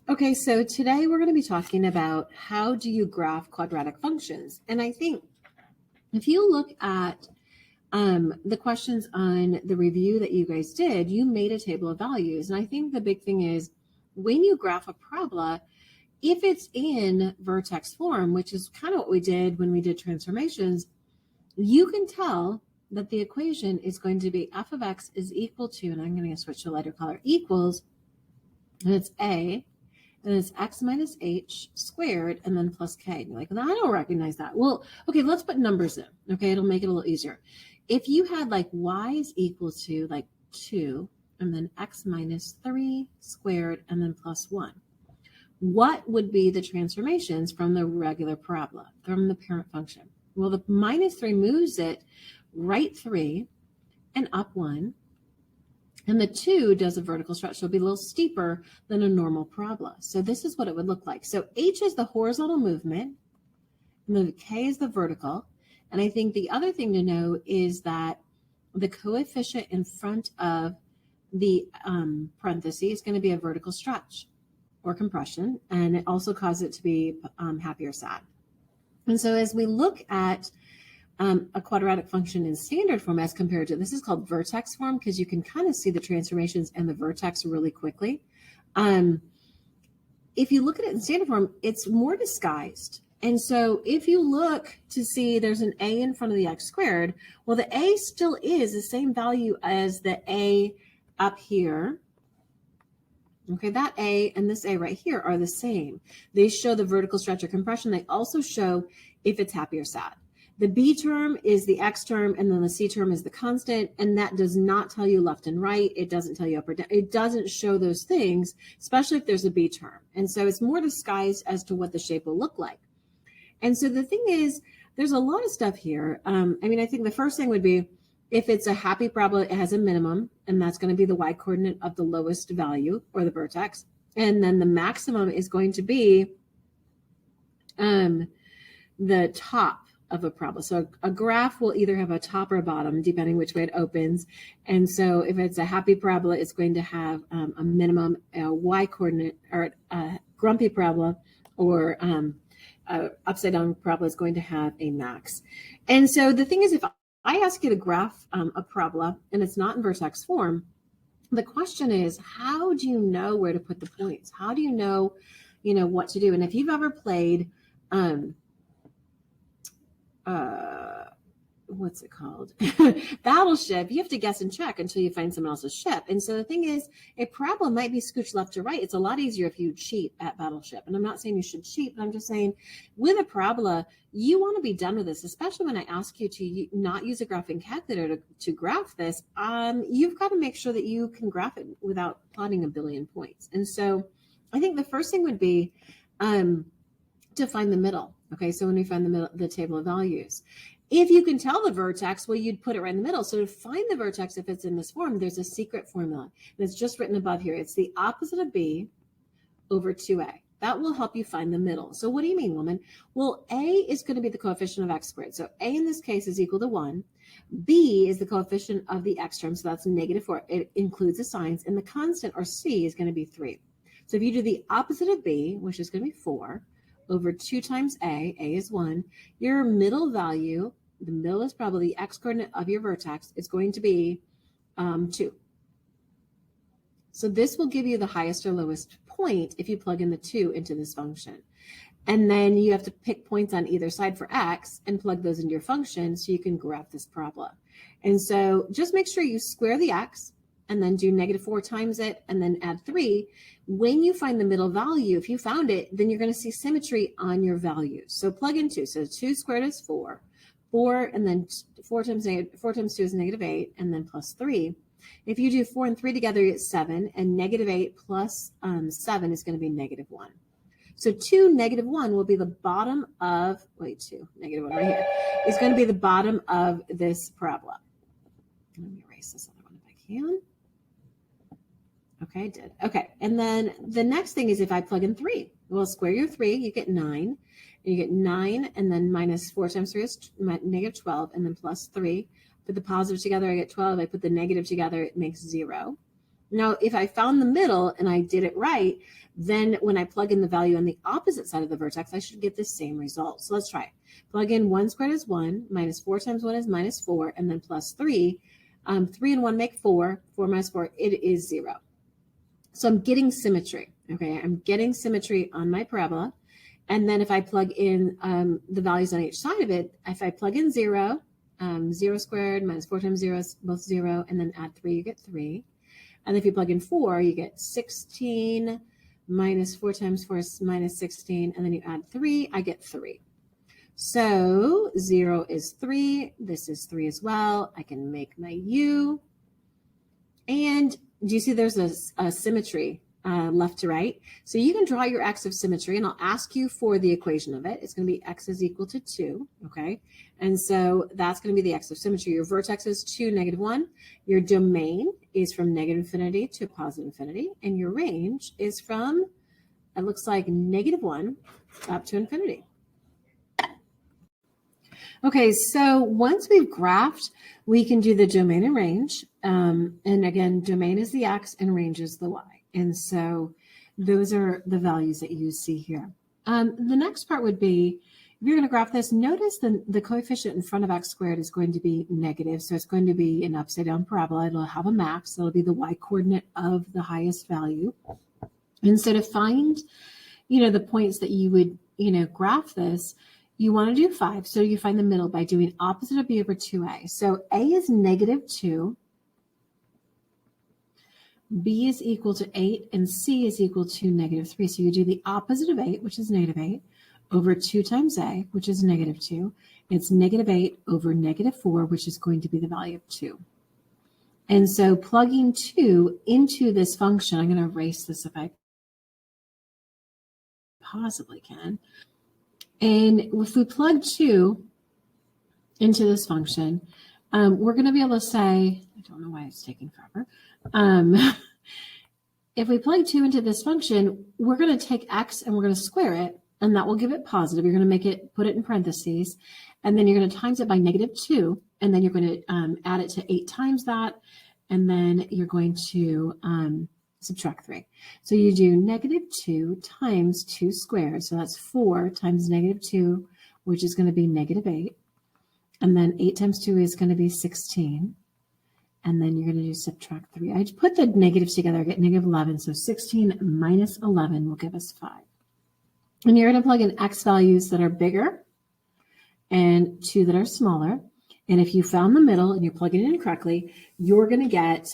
Okay, so today we're going to be talking about how do you graph quadratic functions. And I think if you look at the questions on the review that you guys did, you made a table of values. And I think the big thing is when you graph a parabola, if it's in vertex form, which is kind of what we did when we did transformations, you can tell that the equation is going to be f of x is equal to, and I'm going to switch to a lighter color, equals, and it's a, and it's x minus h squared and then plus k. And you're like, well, I don't recognize that. Well, okay, let's put numbers in. Okay, it'll make it a little easier. If you had like y is equal to like 2 and then x minus 3 squared and then plus 1, what would be the transformations from the regular parabola, from the parent function? Well, the minus 3 moves it right 3 and up 1. And the 2 does a vertical stretch. So it'll be a little steeper than a normal parabola. So this is what it would look like. So h is the horizontal movement, and the k is the vertical. And I think the other thing to know is that the coefficient in front of the parenthesis is going to be a vertical stretch or compression, and it also causes it to be happy or sad. And so as we look at a quadratic function in standard form as compared to, this is called vertex form because you can kind of see the transformations and the vertex really quickly. If you look at it in standard form, it's more disguised. And so if you look to see there's an a in front of the x squared, well, the a still is the same value as the a up here. Okay, that a and this a right here are the same. They show the vertical stretch or compression. They also show if it's happy or sad. The b term is the x term, and then the c term is the constant, and that does not tell you left and right. It doesn't tell you up or down. It doesn't show those things, especially if there's a b term. And so it's more disguised as to what the shape will look like. And so the thing is, there's a lot of stuff here. I think the first thing would be, if it's a happy parabola, it has a minimum, and that's going to be the y coordinate of the lowest value, or the vertex. And then the maximum is going to be the top of a parabola. So a graph will either have a top or a bottom, depending which way it opens. And so if it's a happy parabola, it's going to have a minimum, a y coordinate, or a grumpy parabola, or upside down parabola is going to have a max. And so the thing is, if I ask you to graph a parabola and it's not in vertex form, the question is, how do you know where to put the points? How do you know what to do? And if you've ever played what's it called? Battleship, you have to guess and check until you find someone else's ship. And so the thing is, a parabola might be scooched left to right. It's a lot easier if you cheat at Battleship. And I'm not saying you should cheat, but I'm just saying with a parabola, you want to be done with this, especially when I ask you to not use a graphing calculator to graph this. You've got to make sure that you can graph it without plotting a billion points. And so I think the first thing would be to find the middle. Okay, so when we find the middle, the table of values, if you can tell the vertex, well, you'd put it right in the middle. So to find the vertex, if it's in this form, there's a secret formula, and it's just written above here. It's the opposite of b over 2a. That will help you find the middle. So what do you mean, woman? Well, a is going to be the coefficient of x squared. So a in this case is equal to 1. B is the coefficient of the x term, so that's -4. It includes the signs, and the constant, or c, is going to be 3. So if you do the opposite of b, which is going to be 4, over 2 times a is 1, your middle value, the middle is probably the x coordinate of your vertex, is going to be 2. So this will give you the highest or lowest point if you plug in the 2 into this function. And then you have to pick points on either side for x and plug those into your function so you can graph this parabola. And so just make sure you square the x and then do -4 times it and then add 3. When you find the middle value, if you found it, then you're going to see symmetry on your values. So plug in 2. So 2 squared is 4. 4, and then 4 times 2 is -8, and then plus 3. If you do 4 and 3 together, you get 7, and -8 plus 7 is going to be -1. So 2, -1 will be the bottom of, 2, -1 right here, is going to be the bottom of this parabola. Let me erase this other one if I can. Okay, I did. Okay, and then the next thing is if I plug in 3. Well, square your 3, you get 9. And you get 9, and then -4 times 3 is -12, and then plus 3. Put the positive together, I get 12. I put the negative together, it makes 0. Now, if I found the middle and I did it right, then when I plug in the value on the opposite side of the vertex, I should get the same result. So let's try it. Plug in 1 squared is 1, minus 4 times 1 is minus 4, and then plus 3. 3 and 1 make 4. 4 minus 4, it is 0. So I'm getting symmetry, okay? I'm getting symmetry on my parabola. And then if I plug in the values on each side of it, if I plug in 0, 0 squared minus 4 times 0 is both 0, and then add 3, you get 3. And if you plug in 4, you get 16 minus 4 times 4 is minus 16, and then you add 3, I get 3. So 0 is 3, this is 3 as well. I can make my U. And do you see there's a symmetry left to right? So you can draw your x of symmetry, and I'll ask you for the equation of it. It's going to be x is equal to 2, okay? And so that's going to be the x of symmetry. Your vertex is 2, negative 1. Your domain is from negative infinity to positive infinity, and your range is from, it looks like, negative 1 up to infinity. Okay, so once we've graphed, we can do the domain and range. And again, domain is the x and range is the y. And so those are the values that you see here. The next part would be, if you're going to graph this, notice the coefficient in front of x squared is going to be negative. So it's going to be an upside down parabola. It'll have a max. It'll be the y coordinate of the highest value. And so to find, the points that you would, graph this, you want to do 5. So you find the middle by doing opposite of b over 2a. So a is negative 2. B is equal to 8, and C is equal to negative 3. So you do the opposite of 8, which is negative 8, over 2 times A, which is negative 2. It's negative 8 over negative 4, which is going to be the value of 2. And so plugging 2 into this function, I'm going to erase this if I possibly can. And if we plug 2 into this function, we're going to be able to say, I don't know why it's taking forever. If we plug 2 into this function, we're going to take x and we're going to square it, and that will give it positive. You're going to make it, put it in parentheses, and then you're going to times it by negative 2, and then you're going to add it to 8 times that, and then you're going to subtract 3. So you do negative 2 times 2 squared, so that's 4 times negative 2, which is going to be negative 8, and then 8 times 2 is going to be 16. And then you're going to do subtract 3. I put the negatives together, I get negative 11. So 16 minus 11 will give us 5. And you're going to plug in x values that are bigger and 2 that are smaller. And if you found the middle and you're plugging it in correctly, you're going to get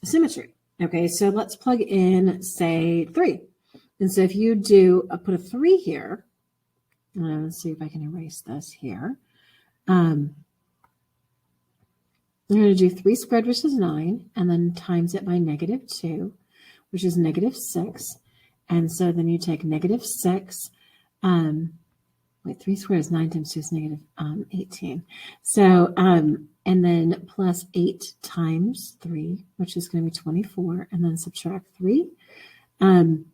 symmetry. Okay, so let's plug in, say, 3. And so if you do put a 3 here, let's see if I can erase this here. You're going to do 3 squared, which is 9, and then times it by negative 2, which is negative 6. And so then you take negative 6. 3 squared is 9 times 2 is negative 18. So, and then plus 8 times 3, which is going to be 24, and then subtract 3. And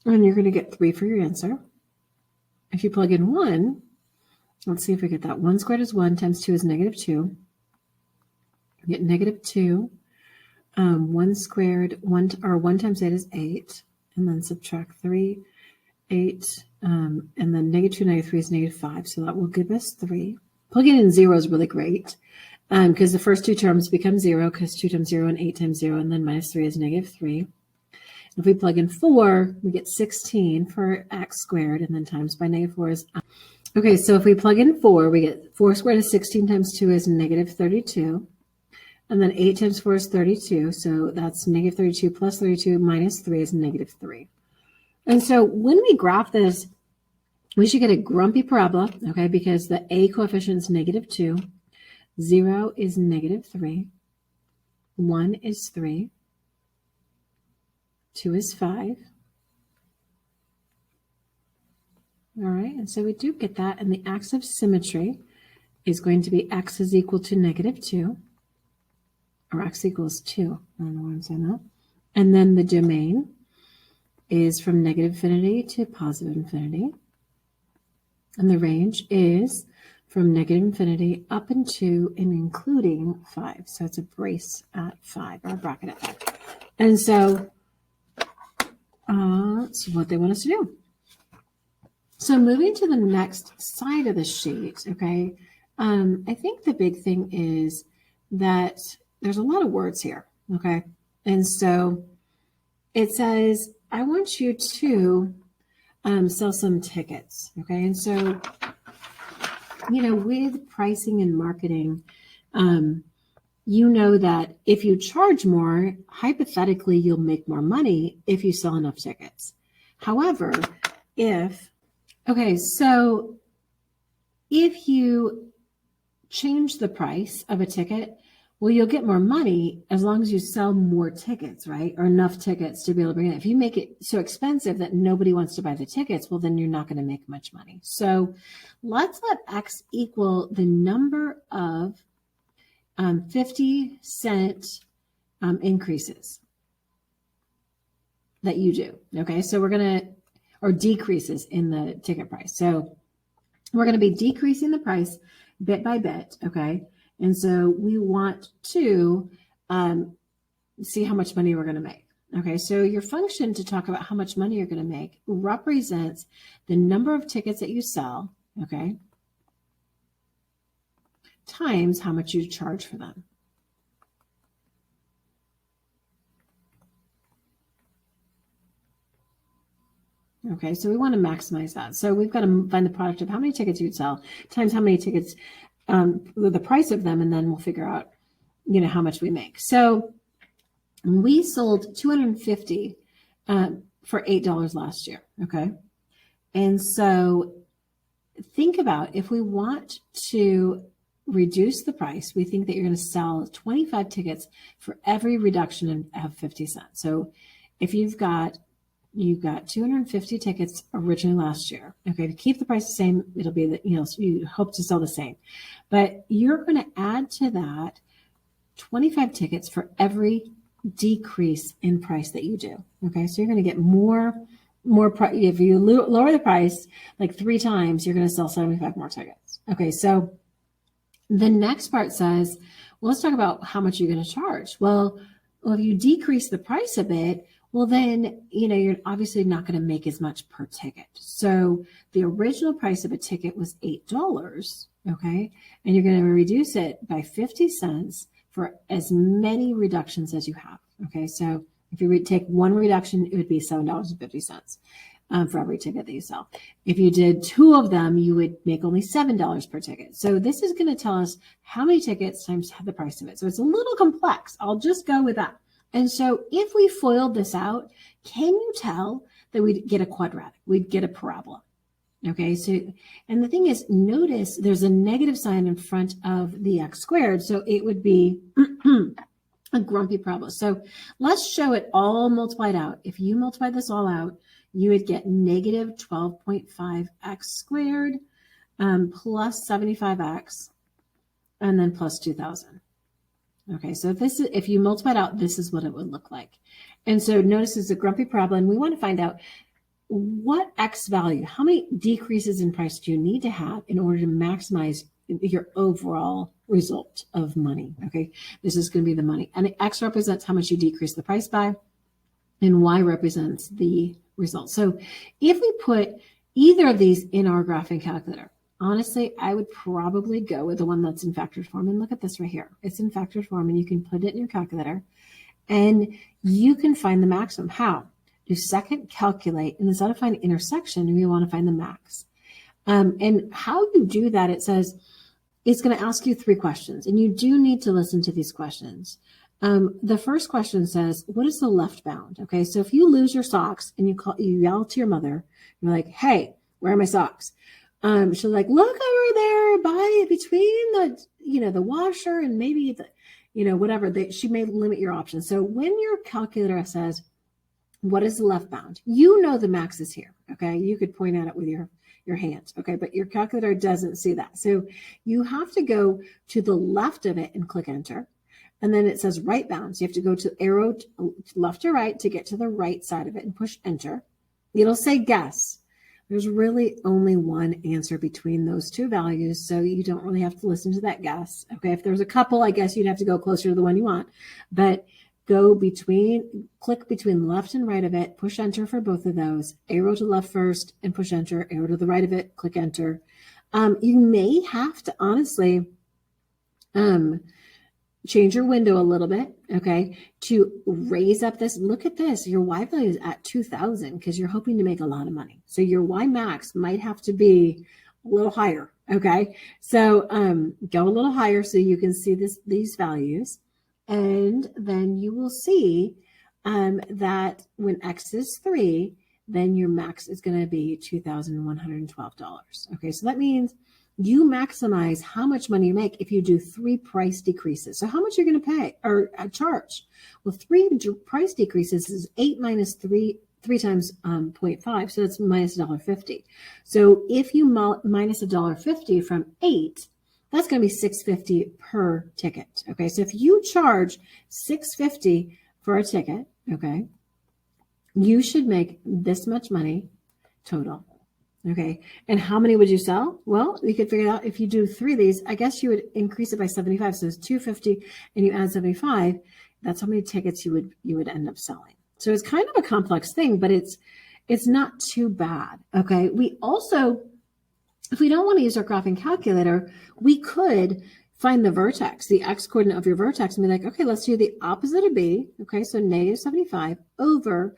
you're going to get 3 for your answer. If you plug in 1, let's see if we get that. 1 squared is 1 times 2 is negative 2. You get negative 2. 1 squared, 1 times 8 is 8. And then subtract 3, 8. And then negative 2, negative 3 is negative 5. So that will give us 3. Plugging in 0 is really great because the first 2 terms become 0 because 2 times 0 and 8 times 0. And then minus 3 is negative 3. If we plug in 4, we get 16 for x squared. And then times by negative 4 is okay, so if we plug in 4, we get 4 squared is 16 times 2 is negative 32. And then 8 times 4 is 32. So that's negative 32 plus 32 minus 3 is negative 3. And so when we graph this, we should get a grumpy parabola, okay, because the a coefficient is negative 2. 0 is negative 3. 1 is 3. 2 is 5. All right, and so we do get that. And the axis of symmetry is going to be x is equal to negative 2. Or x equals 2. I don't know why I'm saying that. And then the domain is from negative infinity to positive infinity. And the range is from negative infinity up into and including 5. So it's a brace at 5, or a bracket at 5. And so So what they want us to do. So moving to the next side of the sheet, okay, I think the big thing is that there's a lot of words here, okay? And so it says, I want you to sell some tickets, okay? And so, with pricing and marketing, you know that if you charge more, hypothetically, you'll make more money if you sell enough tickets. However, if you change the price of a ticket, well, you'll get more money as long as you sell more tickets, right? Or enough tickets to be able to bring it. If you make it so expensive that nobody wants to buy the tickets, well, then you're not going to make much money. So let's let X equal the number of 50-cent increases that you do. Okay, so or decreases in the ticket price. So we're going to be decreasing the price bit by bit. Okay, and so we want to see how much money we're going to make. Okay, so your function to talk about how much money you're going to make represents the number of tickets that you sell, okay, times how much you charge for them. Okay, so we want to maximize that. So we've got to find the product of how many tickets you'd sell times how many tickets, the price of them, and then we'll figure out, how much we make. So we sold 250 for $8 last year. Okay, and so think about if we want to reduce the price, we think that you're going to sell 25 tickets for every reduction of 50 cents. So if you've got 250 tickets originally last year. Okay, to keep the price the same, it'll be that you hope to sell the same, but you're going to add to that 25 tickets for every decrease in price that you do. Okay, so you're going to get more price. If you lower the price like 3 times, you're going to sell 75 more tickets. Okay, so the next part says, well, let's talk about how much you're going to charge. Well, if you decrease the price a bit, well, then, you're obviously not going to make as much per ticket. So the original price of a ticket was $8, okay? And you're going to reduce it by 50 cents for as many reductions as you have, okay? So if you take one reduction, it would be $7.50 for every ticket that you sell. If you did 2 of them, you would make only $7 per ticket. So this is going to tell us how many tickets times the price of it. So it's a little complex. I'll just go with that. And so if we FOILed this out, can you tell that we'd get a quadratic? We'd get a parabola. Okay, so, and the thing is, notice there's a negative sign in front of the x squared. So it would be a grumpy parabola. So let's show it all multiplied out. If you multiply this all out, you would get negative 12.5 x squared plus 75x and then plus 2,000. Okay, so if you multiply it out, this is what it would look like. And so notice it's a grumpy parabola, and we want to find out what x value, how many decreases in price do you need to have in order to maximize your overall result of money. Okay, this is going to be the money. And x represents how much you decrease the price by, and y represents the result. So if we put either of these in our graphing calculator, honestly, I would probably go with the one that's in factored form. And look at this right here. It's in factored form, and you can put it in your calculator, and you can find the maximum. How? Do second calculate, and instead of find intersection, we want to find the max. And how you do that, it says it's going to ask you 3 questions, and you do need to listen to these questions. The first question says, what is the left bound? Okay, so if you lose your socks and you yell to your mother, you're like, hey, where are my socks? She's like, look over there by between the washer and maybe whatever. She may limit your options. So when your calculator says, what is the left bound? The max is here. Okay. You could point at it with your hand. Okay. But your calculator doesn't see that. So you have to go to the left of it and click enter. And then it says right bound. So you have to go to arrow to left or right to get to the right side of it and push enter. It'll say guess. There's really only one answer between those 2 values, so you don't really have to listen to that guess. Okay, if there's a couple, I guess you'd have to go closer to the one you want. But click between left and right of it, push enter for both of those, arrow to left first and push enter, arrow to the right of it, click enter. You may have to honestly change your window a little bit, okay, to raise up this. Look at this. Your Y value is at 2,000 because you're hoping to make a lot of money. So your Y max might have to be a little higher, okay? So go a little higher so you can see these values. And then you will see that when X is 3, then your max is going to be $2,112. Okay, so that means you maximize how much money you make if you do 3 price decreases. So how much you're going to pay or charge? Well, 3 price decreases is 8 minus 3 times 0.5, so that's minus $1.50. So if you minus $1.50 from 8, that's going to be $6.50 per ticket. Okay, so if you charge $6.50 for a ticket, okay, you should make this much money total. Okay, and how many would you sell? Well, you could figure it out. If you do 3 of these, I guess you would increase it by 75. So it's $2.50, and you add 75. That's how many tickets you would end up selling. So it's kind of a complex thing, but it's not too bad. Okay, we also, if we don't want to use our graphing calculator, we could find the vertex, the x coordinate of your vertex, and be like, okay, let's do the opposite of b. Okay, so negative 75 over,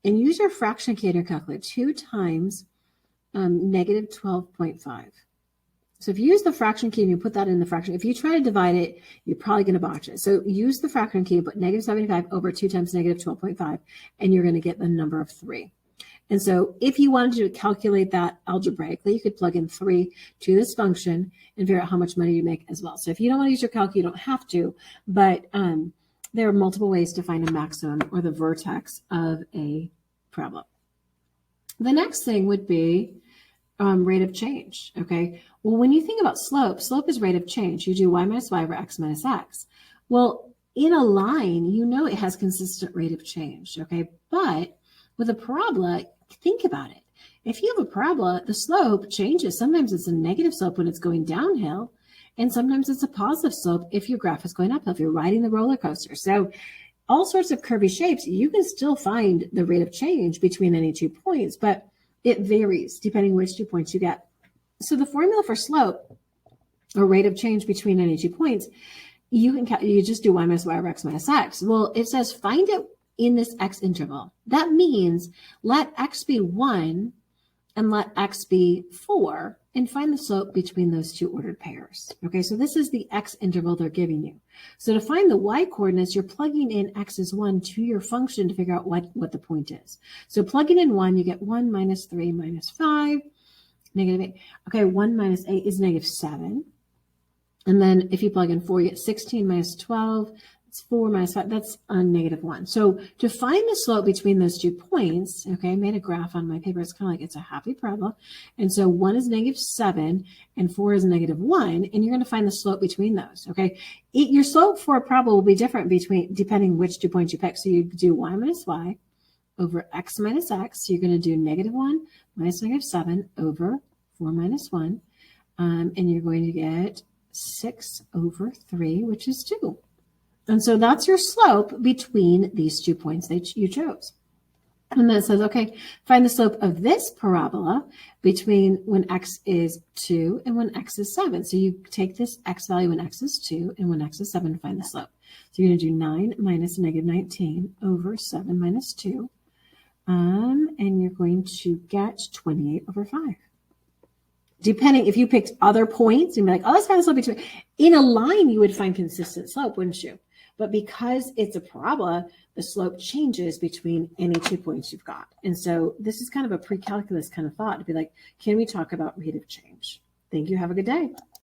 and use your fraction key in your calculator, 2 times negative 12.5. So if you use the fraction key and you put that in the fraction, if you try to divide it, you're probably going to botch it. So use the fraction key, put negative 75 over 2 times negative 12.5, and you're going to get the number of 3. And so if you wanted to calculate that algebraically, you could plug in 3 to this function and figure out how much money you make as well. So if you don't want to use your calculator, you don't have to, but there are multiple ways to find a maximum or the vertex of a problem. The next thing would be rate of change, okay? Well, when you think about slope is rate of change. You do y minus y over x minus x. Well, in a line, you know it has consistent rate of change, okay? But with a parabola, think about it. If you have a parabola, the slope changes. Sometimes it's a negative slope when it's going downhill, and sometimes it's a positive slope if your graph is going uphill, if you're riding the roller coaster. So all sorts of curvy shapes, you can still find the rate of change between any 2 points, but it varies depending which 2 points you get. So the formula for slope or rate of change between any 2 points, you just do y minus y over x minus x. Well, it says find it in this x interval. That means let x be 1 and let x be 4 and find the slope between those 2 ordered pairs. Okay, so this is the x interval they're giving you. So to find the y coordinates, you're plugging in x is 1 to your function to figure out what the point is. So plugging in 1, you get 1 minus 3 minus 5, negative 8. Okay, 1 minus 8 is negative 7. And then if you plug in 4, you get 16 minus 12. It's 4 minus 5. That's a negative 1. So to find the slope between those 2 points, okay, I made a graph on my paper. It's kind of like it's a happy parabola. And so 1 is negative 7 and 4 is negative 1. And you're going to find the slope between those, okay? Your slope for a parabola will be different depending which 2 points you pick. So you do y minus y over x minus x. So you're going to do negative 1 minus negative 7 over 4 minus 1. And you're going to get 6 over 3, which is 2. And so that's your slope between these 2 points that you chose. And then it says, okay, find the slope of this parabola between when x is 2 and when x is 7. So you take this x value when x is 2 and when x is 7 to find the slope. So you're going to do 9 minus negative 19 over 7 minus 2. And you're going to get 28 over 5. Depending, if you picked other points, you'd be like, oh, let's find the slope between. In a line, you would find consistent slope, wouldn't you? But because it's a parabola, the slope changes between any 2 points you've got. And so this is kind of a pre-calculus kind of thought to be like, can we talk about rate of change? Thank you. Have a good day.